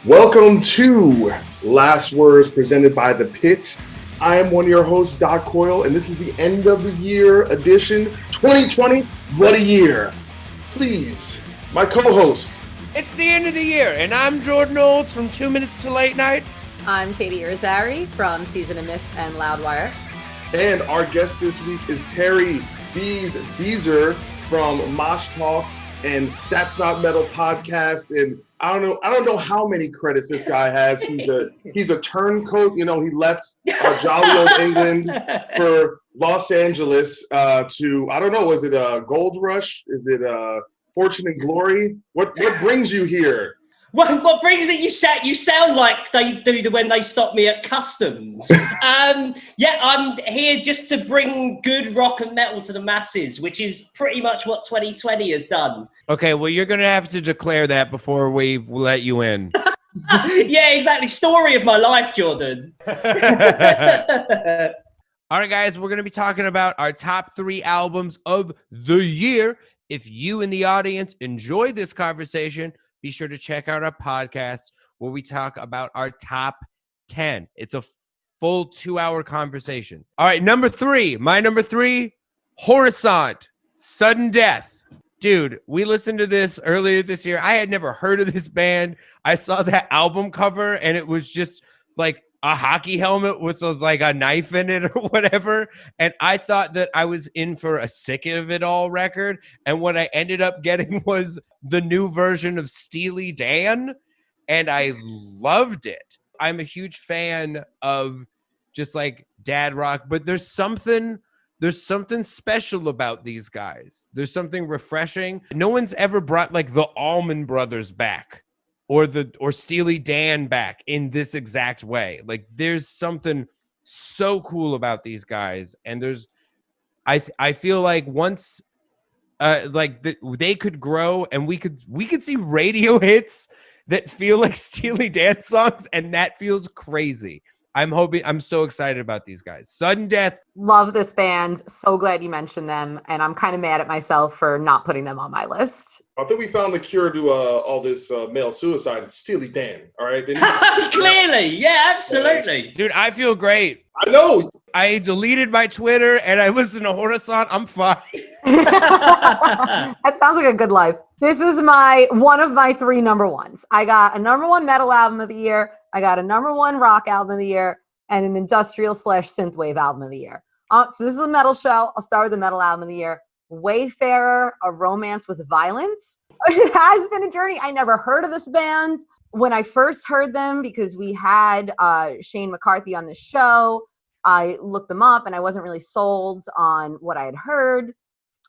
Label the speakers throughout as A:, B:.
A: Welcome to Last Words presented by The Pit. I am one of your hosts, Doc Coyle, and this is the end of the year edition 2020. What a year. Please, my co-hosts.
B: It's the end of the year, and I'm Jordan Olds from 2 Minutes to Late Night.
C: I'm Katy Irizarry from Season of Mist and Loudwire.
A: And our guest this week is Terry BEEZ from Moshtalks and That's Not Metal podcast. And I don't know how many credits this guy has. He's a turncoat. You know, he left jolly old England for Los Angeles to, I don't know, was it a Gold Rush? Is it Fortune and Glory? What brings you here?
D: What brings me? You sound like they do when they stop me at customs. I'm here just to bring good rock and metal to the masses, which is pretty much what 2020 has done.
B: Okay, well, you're going to have to declare that before we let you in.
D: Yeah, exactly. Story of my life, Jordan.
B: All right, guys, we're going to be talking about our top 3 albums of the year. If you in the audience enjoy this conversation, be sure to check out our podcast where we talk about our top 10. It's a full 2-hour conversation. All right, number 3. My number 3, Horizont, Sudden Death. Dude, we listened to this earlier this year. I had never heard of this band. I saw that album cover, and it was just like a hockey helmet with a knife in it or whatever. And I thought that I was in for a Sick of It All record. And what I ended up getting was the new version of Steely Dan. And I loved it. I'm a huge fan of just like dad rock, but there's something special about these guys. There's something refreshing. No one's ever brought like the Allman Brothers back or Steely Dan back in this exact way. Like there's something so cool about these guys. And I feel like once they could grow and we could see radio hits that feel like Steely Dan songs, and that feels crazy. I'm so excited about these guys. Sudden Death.
C: Love this band. So glad you mentioned them. And I'm kind of mad at myself for not putting them on my list.
A: I think we found the cure to all this male suicide. It's Steely Dan, all right?
D: Clearly, yeah, absolutely.
B: Dude, I feel great.
A: I know.
B: I deleted my Twitter and I listened to Horizont. I'm fine.
C: That sounds like a good life. This is one of my 3 number ones. I got a number 1 metal album of the year. I got a number 1 rock album of the year and an industrial/synthwave album of the year. So this is a metal show. I'll start with the metal album of the year. Wayfarer, A Romance with Violence. It has been a journey. I never heard of this band. When I first heard them, because we had Shane McCarthy on the show, I looked them up and I wasn't really sold on what I had heard.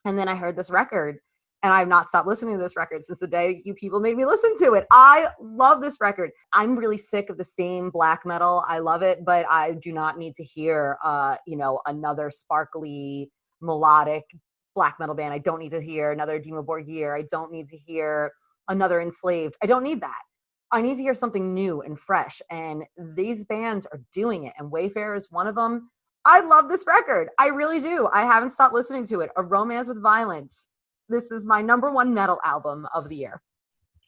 C: And then I heard this record. And I've not stopped listening to this record since the day you people made me listen to it. I love this record. I'm really sick of the same black metal. I love it, but I do not need to hear, another sparkly, melodic black metal band. I don't need to hear another Dimmu Borgir. I don't need to hear another Enslaved. I don't need that. I need to hear something new and fresh. And these bands are doing it. And Wayfarer is one of them. I love this record. I really do. I haven't stopped listening to it. A Romance with Violence. This is my number 1 metal album of the year.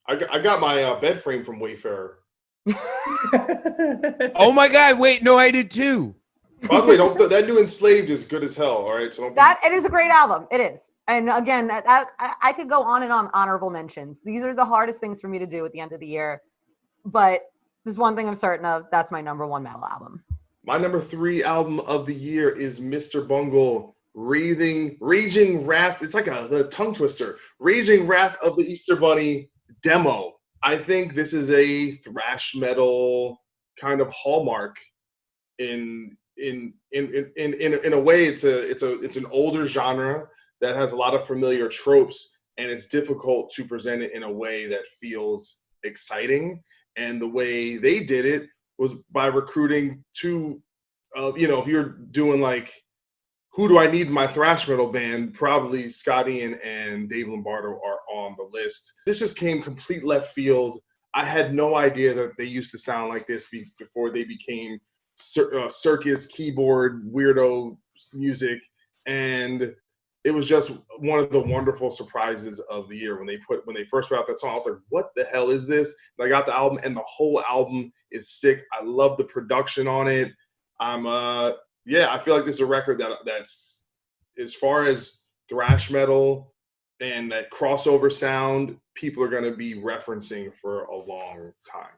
A: I got my bed frame from Wayfarer.
B: Oh my God! Wait, no, I did too.
A: By the way, that new Enslaved is good as hell. All right, so
C: it is a great album. It is, and again, I could go on and on. Honorable mentions. These are the hardest things for me to do at the end of the year, but there's one thing I'm certain of. That's my number 1 metal album.
A: My number 3 album of the year is Mr. Bungle. Raging Wrath. It's like a tongue twister. Raging Wrath of the Easter Bunny demo. I think this is a thrash metal kind of hallmark. In a way, it's an older genre that has a lot of familiar tropes, and it's difficult to present it in a way that feels exciting. And the way they did it was by recruiting 2, if you're doing like, who do I need in my thrash metal band? Probably Scott Ian and Dave Lombardo are on the list. This just came complete left field. I had no idea that they used to sound like this before they became circus keyboard weirdo music. And it was just one of the wonderful surprises of the year when they first put out that song. I was like, what the hell is this? And I got the album, and the whole album is sick. I love the production on it. I feel like this is a record that's, as far as thrash metal and that crossover sound, people are going to be referencing for a long time.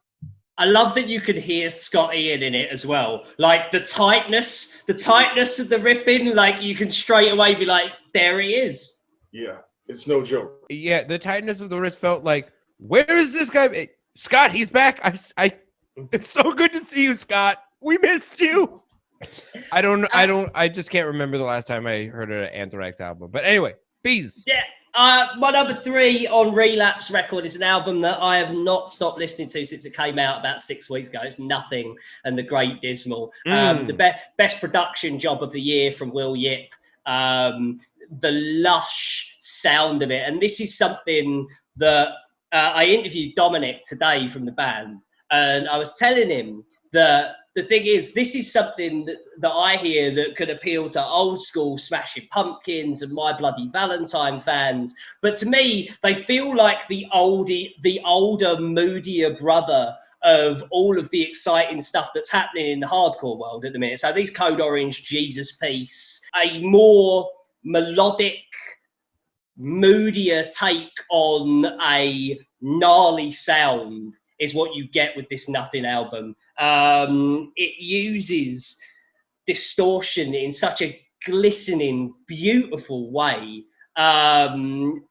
D: I love that you could hear Scott Ian in it as well. Like the tightness of the riffing, like you can straight away be like, there he is.
A: Yeah, it's no joke.
B: Yeah, the tightness of the wrist felt like, where is this guy? Scott, he's back. It's so good to see you, Scott. We missed you. I just can't remember the last time I heard an Anthrax album. But anyway, BEEZ.
D: Yeah. My number 3 on Relapse record is an album that I have not stopped listening to since it came out about 6 weeks ago. It's Nothing and the Great Dismal. The best production job of the year from Will Yip. The lush sound of it. And this is something that I interviewed Dominic today from the band. And I was telling him that the thing is, this is something that I hear that could appeal to old school Smashing Pumpkins and My Bloody Valentine fans. But to me, they feel like the older, moodier brother of all of the exciting stuff that's happening in the hardcore world at the minute. So these Code Orange, Jesus Peace, a more melodic, moodier take on a gnarly sound is what you get with this Nothing album. It uses distortion in such a glistening, beautiful way. And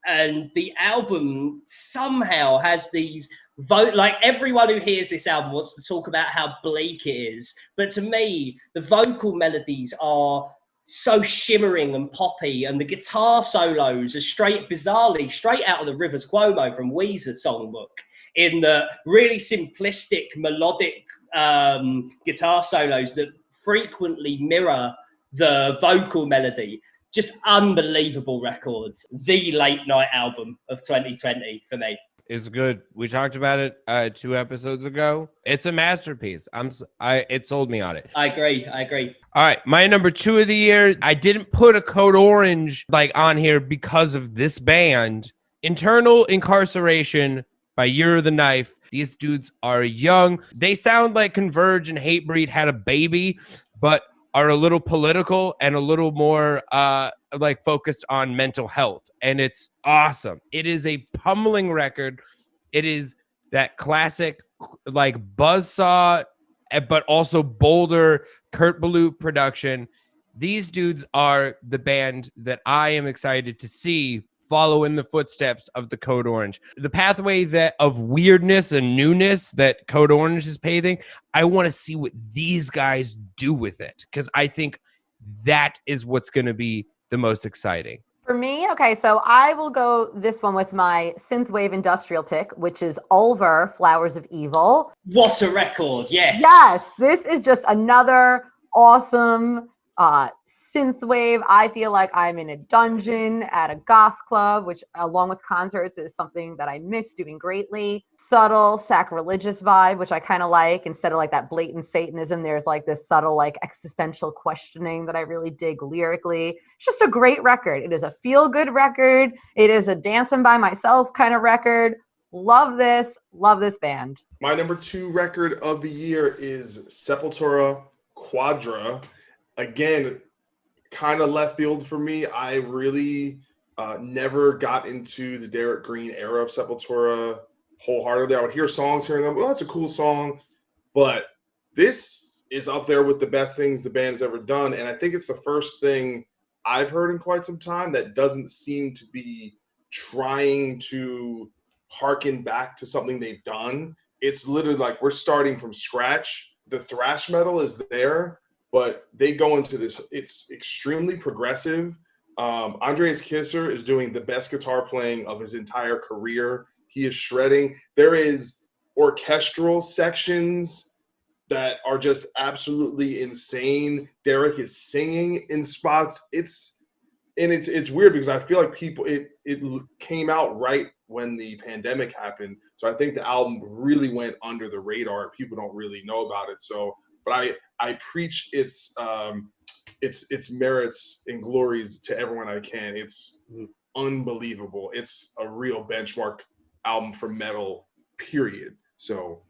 D: the album somehow has these like everyone who hears this album wants to talk about how bleak it is. But to me, the vocal melodies are so shimmering and poppy, and the guitar solos are bizarrely straight out of the Rivers Cuomo from Weezer's songbook, in the really simplistic melodic guitar solos that frequently mirror the vocal melody. Just unbelievable record. The late night album of 2020 for me.
B: It's good. We talked about it 2 episodes ago. It's a masterpiece. It sold me on it.
D: I agree.
B: All right, my number 2 of the year. I didn't put a Code Orange on here because of this band. Internal Incarceration by Year of the Knife. These dudes are young. They sound like Converge and Hatebreed had a baby, but are a little political and a little more focused on mental health. And it's awesome. It is a pummeling record. It is that classic buzzsaw, but also bolder Kurt Ballou production. These dudes are the band that I am excited to see follow in the footsteps of the Code Orange. The pathway of weirdness and newness that Code Orange is paving, I want to see what these guys do with it, because I think that is what's going to be the most exciting.
C: For me, okay, so I will go this one with my synthwave industrial pick, which is Ulver, Flowers of Evil.
D: What a record, yes.
C: Yes, this is just another awesome synthwave. I feel like I'm in a dungeon at a goth club, which along with concerts is something that I miss doing greatly. Subtle, sacrilegious vibe, which I kind of like. Instead of that blatant Satanism, there's this subtle existential questioning that I really dig lyrically. It's just a great record. It is a feel-good record. It is a dancing by myself kind of record. Love this band.
A: My number 2 record of the year is Sepultura Quadra. Again, kind of left field for me. I really never got into the Derek Green era of Sepultura wholeheartedly. I would hear songs here and there. Well, that's a cool song. But this is up there with the best things the band's ever done. And I think it's the first thing I've heard in quite some time that doesn't seem to be trying to harken back to something they've done. It's literally we're starting from scratch. The thrash metal is there, but they go into this, it's extremely progressive. Andreas Kisser is doing the best guitar playing of his entire career. He is shredding. There is orchestral sections that are just absolutely insane. Derek is singing in spots. It's weird because I feel like it came out right when the pandemic happened. So I think the album really went under the radar. People don't really know about it. So, but I preach its its merits and glories to everyone I can. It's unbelievable. It's a real benchmark album for metal, period. So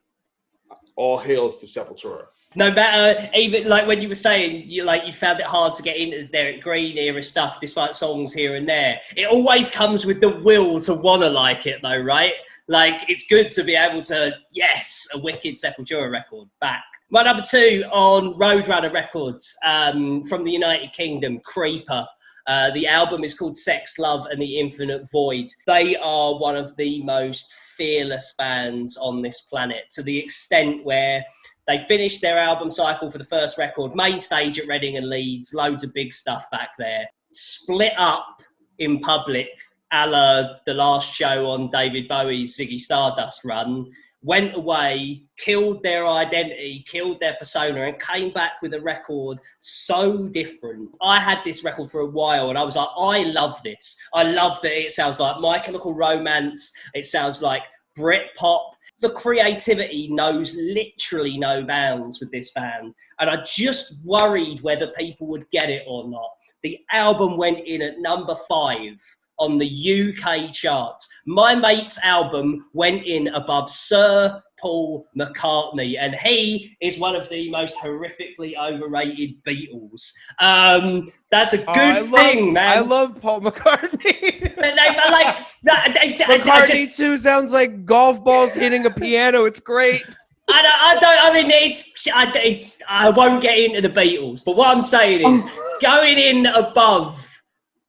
A: all hails to Sepultura.
D: No matter, even like when you were saying you found it hard to get into the Derek Green era stuff despite songs here and there, it always comes with the will to want to like it though, right? Like, it's good to be able to, yes, a wicked Sepultura record back. My number 2 on Roadrunner Records, from the United Kingdom, Creeper. The album is called Sex, Love and the Infinite Void. They are one of the most fearless bands on this planet, to the extent where they finished their album cycle for the first record, main stage at Reading and Leeds, loads of big stuff back there, split up in public, a la the last show on David Bowie's Ziggy Stardust run, went away, killed their identity, killed their persona, and came back with a record so different. I had this record for a while, and I was like, I love this. I love that it sounds like My Chemical Romance. It sounds like Britpop. The creativity knows literally no bounds with this band. And I just worried whether people would get it or not. The album went in at number 5 on the UK charts. My mate's album went in above Sir Paul McCartney, and he is one of the most horrifically overrated Beatles. That's a good thing, man.
B: I love Paul McCartney.
D: McCartney
B: too sounds like golf balls hitting a piano. It's great.
D: I won't get into the Beatles, but what I'm saying is going in above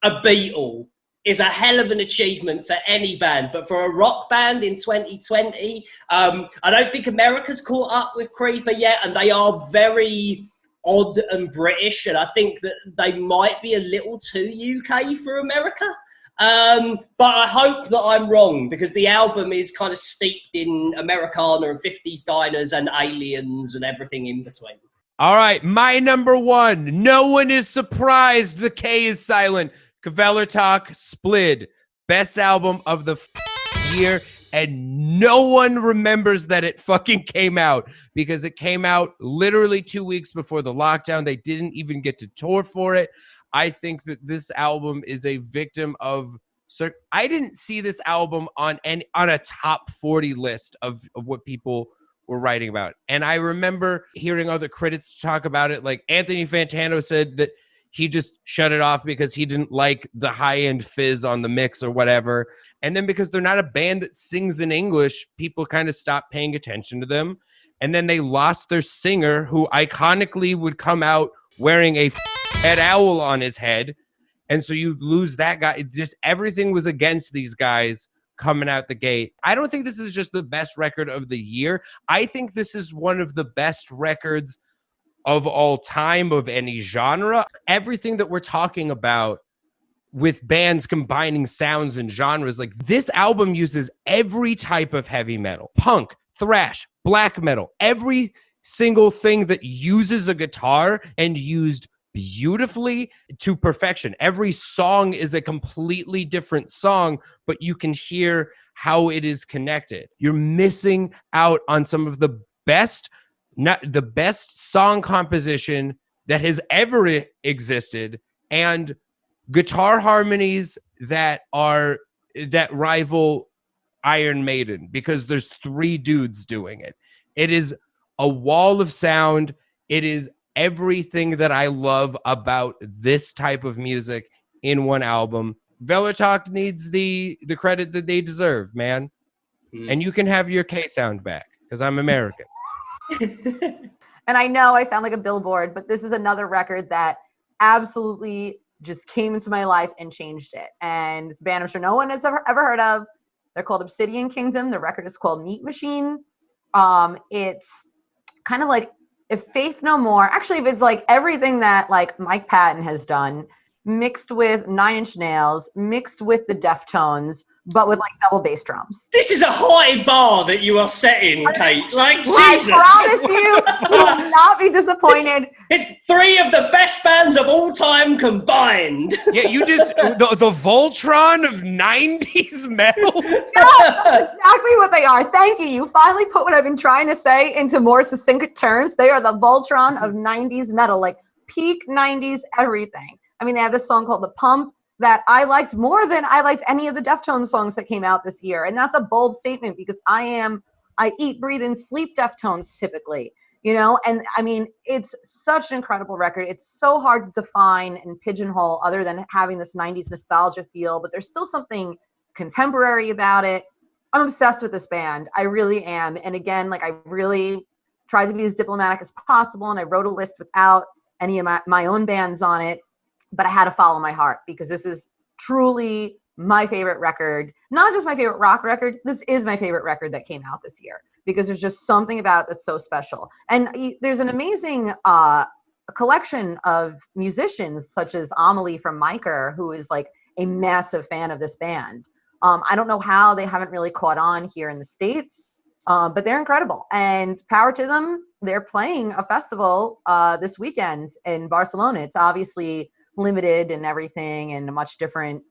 D: a Beatle is a hell of an achievement for any band, but for a rock band in 2020, I don't think America's caught up with Creeper yet, and they are very odd and British, and I think that they might be a little too UK for America. But I hope that I'm wrong, because the album is kind of steeped in Americana and 50s diners and aliens and everything in between.
B: All right, my number 1. No one is surprised the K is silent. Kvelertak Splid, best album of the year, and no one remembers that it fucking came out, because it came out literally 2 weeks before the lockdown. They didn't even get to tour for it. I think that this album is a victim of... I didn't see this album on a top 40 list of what people were writing about. And I remember hearing other critics talk about it. Like Anthony Fantano said that he just shut it off because he didn't like the high-end fizz on the mix or whatever. And then because they're not a band that sings in English, people kind of stopped paying attention to them. And then they lost their singer, who iconically would come out wearing a head owl on his head. And so you lose that guy. Just everything was against these guys coming out the gate. I don't think this is just the best record of the year. I think this is one of the best records of all time, of any genre. Everything that we're talking about with bands combining sounds and genres, like this album uses every type of heavy metal, punk, thrash, black metal, every single thing that uses a guitar, and used beautifully to perfection. Every song is a completely different song, but you can hear how it is connected. You're missing out on some of the best song composition that has ever existed, and guitar harmonies that rival Iron Maiden, because there's 3 dudes doing it. It is a wall of sound. It is everything that I love about this type of music in one album. Kvelertak needs the credit that they deserve, man. And you can have your K sound back, because I'm American.
C: And I know I sound like a billboard, but this is another record that absolutely just came into my life and changed it. And it's a band I'm sure no one has ever heard of. They're called Obsidian Kingdom. The record is called Meat Machine. It's kind of like if Faith No More, actually, if it's like everything that like Mike Patton has done, mixed with Nine Inch Nails, mixed with the Deftones, but with like double bass drums.
D: This is a high bar that you are setting, Kate. Like, Jesus.
C: I promise you will not be disappointed.
D: It's 3 of the best bands of all time combined.
B: Yeah, you just, the Voltron of 90s metal?
C: Yeah, that's exactly what they are. Thank you. You finally put what I've been trying to say into more succinct terms. They are the Voltron of 90s metal. Like, peak 90s everything. I mean, they have this song called The Pump that I liked more than I liked any of the Deftones songs that came out this year. And that's a bold statement because I eat, breathe, and sleep Deftones typically, and I mean, it's such an incredible record. It's so hard to define and pigeonhole other than having this 90s nostalgia feel, but there's still something contemporary about it. I'm obsessed with this band. I really am. And again, like, I really tried to be as diplomatic as possible, and I wrote a list without any of my own bands on it, but I had to follow my heart because this is truly my favorite record. Not just my favorite rock record, this is my favorite record that came out this year because there's just something about it that's so special. And there's an amazing collection of musicians such as Amelie from Neigher, who is like a massive fan of this band. I don't know how they haven't really caught on here in the States, but they're incredible. And power to them. They're playing a festival this weekend in Barcelona. It's obviously limited and everything and a much different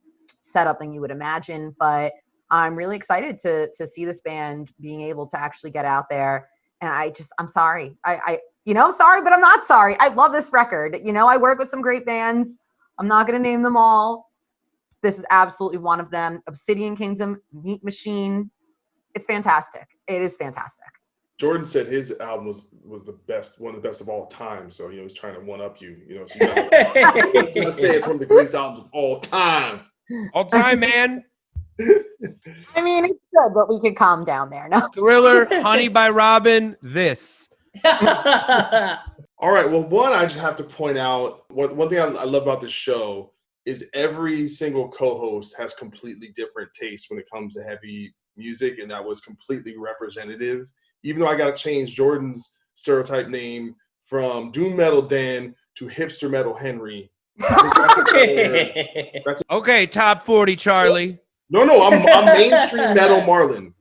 C: setup than you would imagine. But I'm really excited to see this band being able to actually get out there. And I'm sorry. I'm sorry, but I'm not sorry. I love this record. I work with some great bands. I'm not going to name them all. This is absolutely one of them. Obsidian Kingdom, Meat Machine. It's fantastic. It is fantastic.
A: Jordan said his album was the best, one of the best of all time. So he's trying to one up you. So you gotta say it's one of the greatest albums of all time.
B: All time, man.
C: I mean, it's good, but we could calm down there. No.
B: Thriller, Honey by Robin, this.
A: All right. Well, one, I just have to point out, one thing I love about this show is every single co-host has completely different tastes when it comes to heavy music, and that was completely representative. Even though I got to change Jordan's stereotype name from Doom Metal Dan to Hipster Metal Henry.
B: Okay, top 40, Charlie.
A: No, I'm mainstream metal Marlon.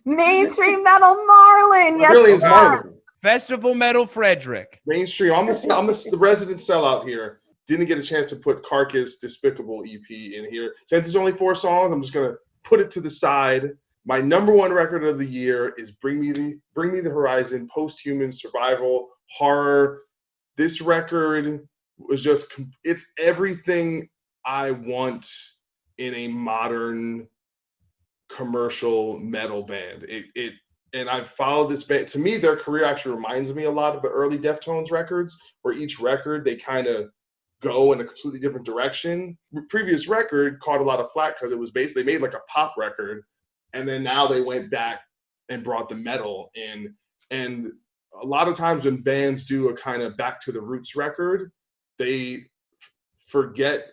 C: Mainstream metal Marlon. Yes,
A: really is Marlon.
B: Festival metal Frederick.
A: Mainstream. I'm the resident sellout here. Didn't get a chance to put Carcass Despicable EP in here. Since there's only 4 songs, I'm just gonna put it to the side. My number one record of the year is Bring Me the Horizon, post-human survival horror. This record was just, it's everything I want in a modern commercial metal band. And I've followed this band. To me, their career actually reminds me a lot of the early Deftones records, where each record they kind of go in a completely different direction. The previous record caught a lot of flack because it was basically made like a pop record. And then now they went back and brought the metal in. And a lot of times when bands do a kind of back to the roots record, they forget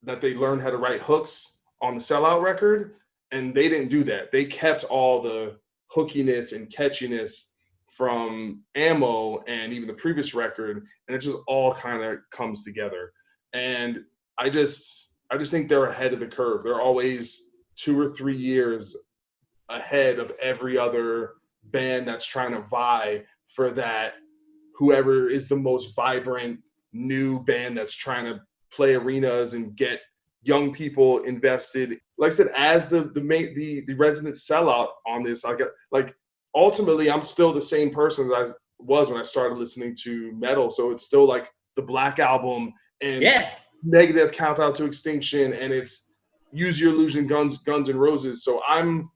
A: that they learned how to write hooks on the Sellout record. And they didn't do that. They kept all the hookiness and catchiness from Ammo and even the previous record. And it just all kind of comes together. And I just think they're ahead of the curve. They're always 2 or 3 years ahead of every other band that's trying to vie for that, whoever is the most vibrant new band that's trying to play arenas and get young people invested. Like I said, as the resident sellout on this, ultimately I'm still the same person that I was when I started listening to metal. So it's still like the Black Album and Megadeth Countdown to Extinction, and it's Use Your Illusion, Guns N' Roses. So I'm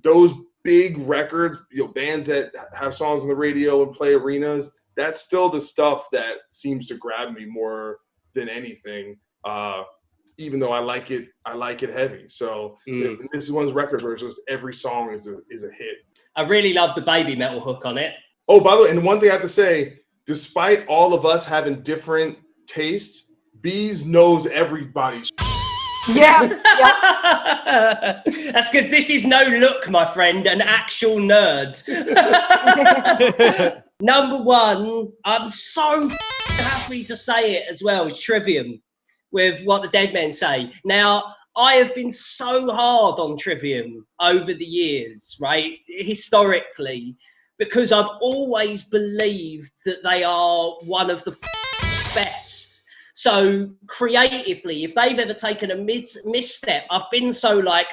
A: those big records, bands that have songs on the radio and play arenas. That's still the stuff that seems to grab me more than anything. Even though I like it heavy. So this is one of those records where it's just every song is a hit.
D: I really love the baby metal hook on it.
A: Oh, by the way, and one thing I have to say, despite all of us having different tastes, BEEZ knows everybody's.
C: Yeah.
D: That's because this is no look, my friend, an actual nerd. Number one, I'm so happy to say it as well, is Trivium with What the Dead Men Say. Now, I have been so hard on Trivium over the years, right? Historically, because I've always believed that they are one of the best. So creatively, if they've ever taken a misstep, I've been so about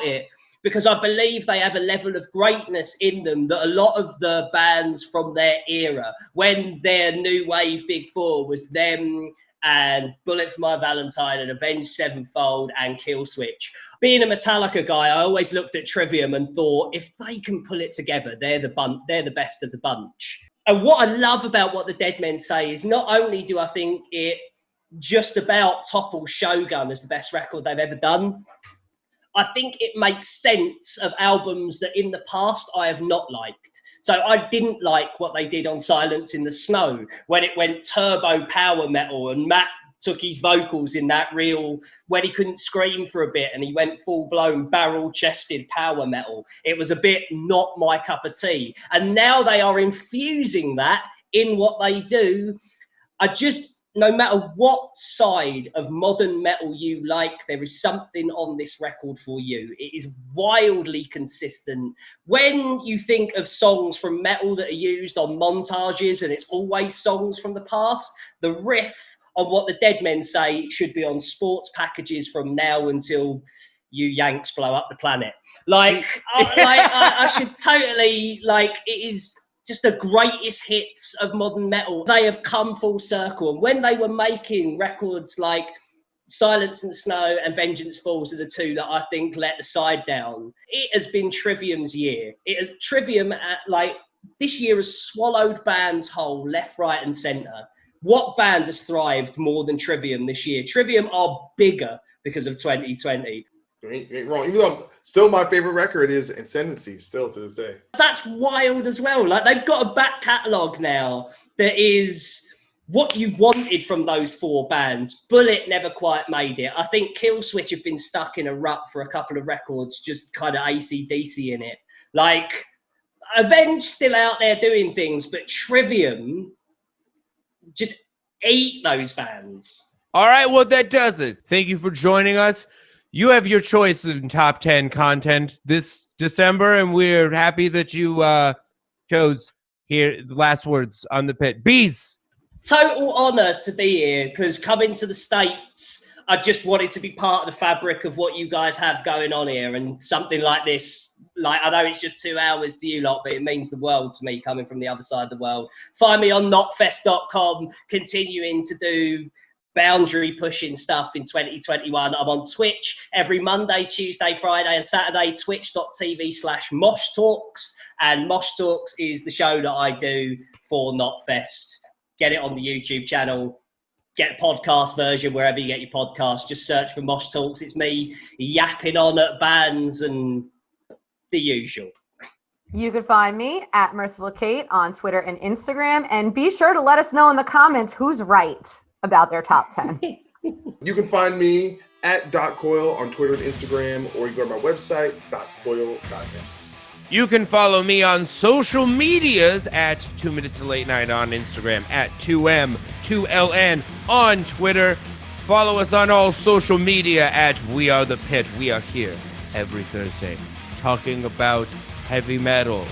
D: it, because I believe they have a level of greatness in them that a lot of the bands from their era, when their new wave big four was them and Bullet for My Valentine and Avenged Sevenfold and Killswitch. Being a Metallica guy, I always looked at Trivium and thought, if they can pull it together, they're the best of the bunch. And what I love about what the Dead Men say is not only do I think it just about topples Shogun as the best record they've ever done, I think it makes sense of albums that in the past I have not liked. So I didn't like what they did on Silence in the Snow when it went turbo power metal and Matt took his vocals in that real, when he couldn't scream for a bit and he went full blown barrel chested power metal. It was a bit not my cup of tea. And now they are infusing that in what they do. No matter what side of modern metal you like, there is something on this record for you. It is wildly consistent. When you think of songs from metal that are used on montages and it's always songs from the past, the riff on what the Dead Men say should be on sports packages from now until you Yanks blow up the planet. I should totally, it is just the greatest hits of modern metal. They have come full circle. And when they were making records like Silence in the Snow and Vengeance Falls are the two that I think let the side down, it has been Trivium's year. Trivium, this year has swallowed bands whole, left, right, and centre. What band has thrived more than Trivium this year? Trivium are bigger because of 2020.
A: Ain't wrong. Even though still my favorite record is Ascendancy, still to this day.
D: That's wild as well. They've got a back catalogue now that is what you wanted from those four bands. Bullet never quite made it. I think Killswitch have been stuck in a rut for a couple of records, just kind of AC/DC in it. Avenged still out there doing things, but Trivium just ate those bands.
B: All right, well, that does it. Thank you for joining us. You have your choice in top 10 content this December, and we're happy that you chose here the last words on the pit. BEEZ.
D: Total honor to be here, because coming to the States, I just wanted to be part of the fabric of what you guys have going on here, and something like this, I know it's just 2 hours to you lot, but it means the world to me coming from the other side of the world. Find me on notfest.com, continuing to do boundary pushing stuff in 2021. I'm on Twitch every Monday, Tuesday, Friday, and Saturday, twitch.tv/Moshtalks. And Moshtalks is the show that I do for Notfest. Get it on the YouTube channel. Get a podcast version wherever you get your podcast. Just search for Moshtalks. It's me yapping on at bands and the usual.
C: You can find me at Merciful Kate on Twitter and Instagram. And be sure to let us know in the comments who's right about their top 10.
A: You can find me at .coyle on Twitter and Instagram, or you go to my website, .coyle.net.
B: You can follow me on social medias at 2 Minutes to Late Night on Instagram, at 2M2LN on Twitter. Follow us on all social media at We Are The Pit. We are here every Thursday talking about heavy metal.